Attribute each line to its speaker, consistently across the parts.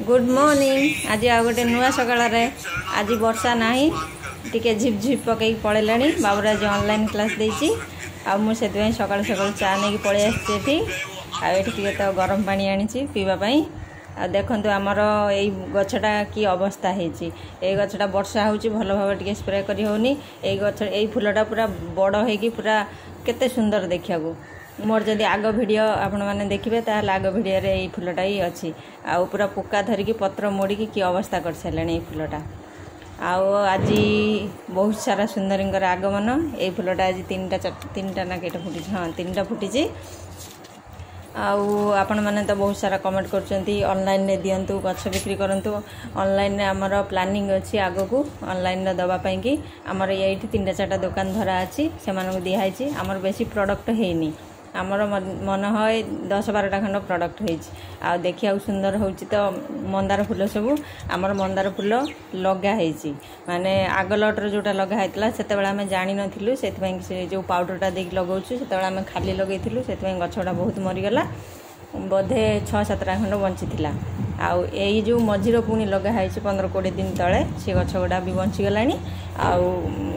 Speaker 1: Good morning. आज आ गोटे नुआ सकाल आज वर्षा ना टी झिप झिप पकई पड़ेला बाबूर आज ऑनलाइन क्लास देती मुझे सकाल सकाल चा नहीं पलि आसी आए तो गरम पानी आनी पीवाई। देखु आमर यही गछटा की अवस्था है गछटा वर्षा हो भल भाव टे स्प्रे कर होनी गछ यही फूलटा पूरा बड़ हो पूरा केते सुंदर देखा मोर जदि आग वीडियो आपण मैंने देखिए ताल आग वीडियो रे ये फूलटा ही अच्छी आउ पूरा पुका धरिकी पत्र मोड़िकी कि अवस्था कर सारे फूलटा आज बहुत सारा सुंदरींकर आगमन ये फूलटा आज तीन ना केटा फुटी हाँ तीन फुटी आपण मैंने तो बहुत सारा कमेंट कर ऑनलाइन रे दिंतु गछ बिक्री करंतु ऑनलाइन रे हमर प्लानिंग अच्छी आग को ऑनलाइन रे दवापाई कि आमर ये तीन चार्टा दुकान धरा अच्छी से दिखाई आमर बेसी प्रोडक्ट हैनी आमर मन है 10-12टा खंड प्रोडक्ट हो देखिए सुंदर हो तो मंदार फूल सब आमर मंदार फूल लगाई माने आग लटर जोटा लगाई से आम जानी नथिलु से जो पाउडरटा देख लगाऊँ से आम खाली लगेलु से गछटा बहुत मरीगला बोधे 6-7टा खंड बंची आउ यही जो मझीर पुणी लगाई 15-20 दिन तले से गछ गुड़ा भी बंचीगला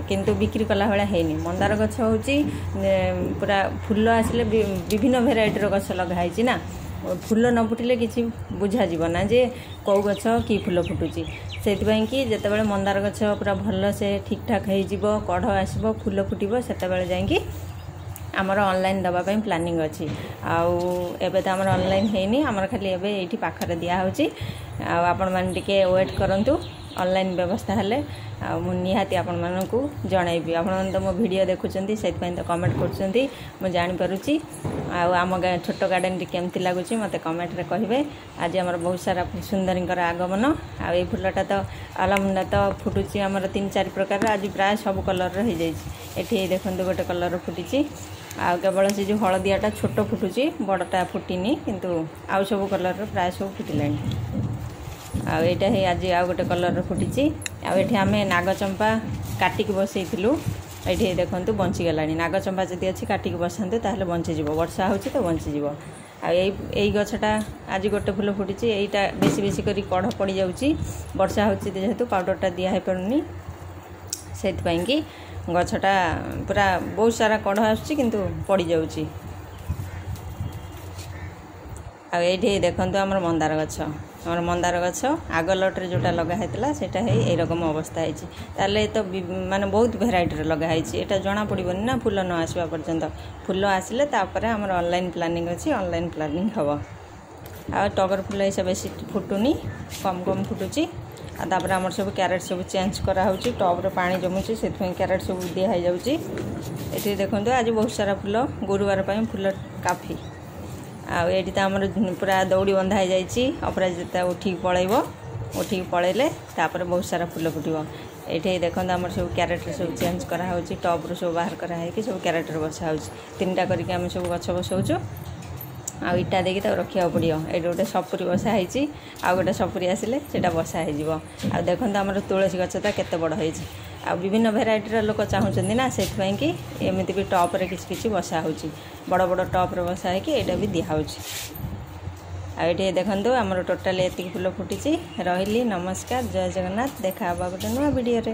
Speaker 1: किंतु बिक्री कला भाया है मंदार गछ हूँ पूरा फूल आसिले विभिन्न भेराइटर गछ लगाई ना फूल न फुटिले किसी बुझा जीवना जे कौ गछ कि फूल फुटुची से कि जितेबाला मंदार गछ पूरा भल से ठीक ठाक हो कढ़ आसब फूल फुटब से जाकि आमर ऑनलाइन दवापाई प्लानिंग अच्छी आबे तो आमर ऑनलाइन है आमर खाली एबे ये पाखरे दिखाई आपण मैंने टिके वेट करंतु ऑनलाइन व्यवस्था हेले निहाती आपण मानकु जनइबी आपण तो मो वीडियो देखुचंती से तो कमेंट करचंती मु जानि पारुची आम छोट गार्डन टी केमती लगुच मते कमेंट रे कहिबे। आज आमर बहुत सारा सुंदरींकर आगमन आ फूलटा तो अलमुंडा तो फुटुची आमर 3-4 प्रकार आज प्राय सब कलर हो जाए देखते गोटे कलर फुटी केवल से जो हलदियाटा छोट फुटुची बड़टा फुटीनी किंतु आउ सब कलर प्राय सब फुटिलानी आईटा है आज आउ गोटे कलर फुटी आम नागचंपा काटिक बसईलु ये देखु बंचीगला नागचंपा जदि अच्छी काटिक बसाते ताहले बंचीज वर्षा हो तो बंचीज आई गछटा आज गोटे फूल फुटी यहीटा बेसी बेसी करी कढ़ पड़ जाऊँगी वर्षा हो जेहेतु पाउडरटा दिखाई पारुनी से कि गछटा पूरा बहुत सारा कढ़ आसुच्ची किंतु पड़ जाऊँगी ये देखते आमर मंदार गछ आमर मंदार गछ आग लटरे जोटा लगाई सेटा है ये रकम अवस्था है तो माने बहुत भेराइटर लगाई यहाँ जना पड़ोनी ना फूल न आसवा पर्यंत फूल आसिले तापर आमर ऑनलाइन प्लानिंग अच्छी ऑनलाइन प्लानिंग हम आ टगर फूल ऐसा बेसी फुटुनी कम कम फुटुची तापर आमर सब क्यारेट सब चेंज कराऊँ टब्रे पानी जमुची से क्यारेट सब दिखाई जाऊँगी ये देखते आज बहुत सारा फूल गुरुवार पर फूल काफी आठी तो आमर पूरा दौड़ी बंधा हो जाए अपराजिता उठिक पलैले तापर बहुत सारा फूल फुटब ये देखते आमर सब क्यारेट सब चेंज कराऊँ टब्रु सब बाहर कराई सब क्यारेट बसा 3टा करके आम सब गछ बसाऊँ आटा देखिए तो रखा पड़ो ये गोटे सपुरी बसाई आ गोटे सपुरी आसिले से बसा हो देखते आमर तुलसी गछ तो केते बड़ हो विभिन्न भेराइटर लोक चाहूँगी ना से कि एमती भी टप्रे किसी बसा हो बड़ बड़ टप्रे बसा यहाँ भी दिखाऊँ ये देखो आमर टोटाल एति फूल फुटी रही। नमस्कार, जय जगन्नाथ। देखा गोटे नुआ वीडियो रे।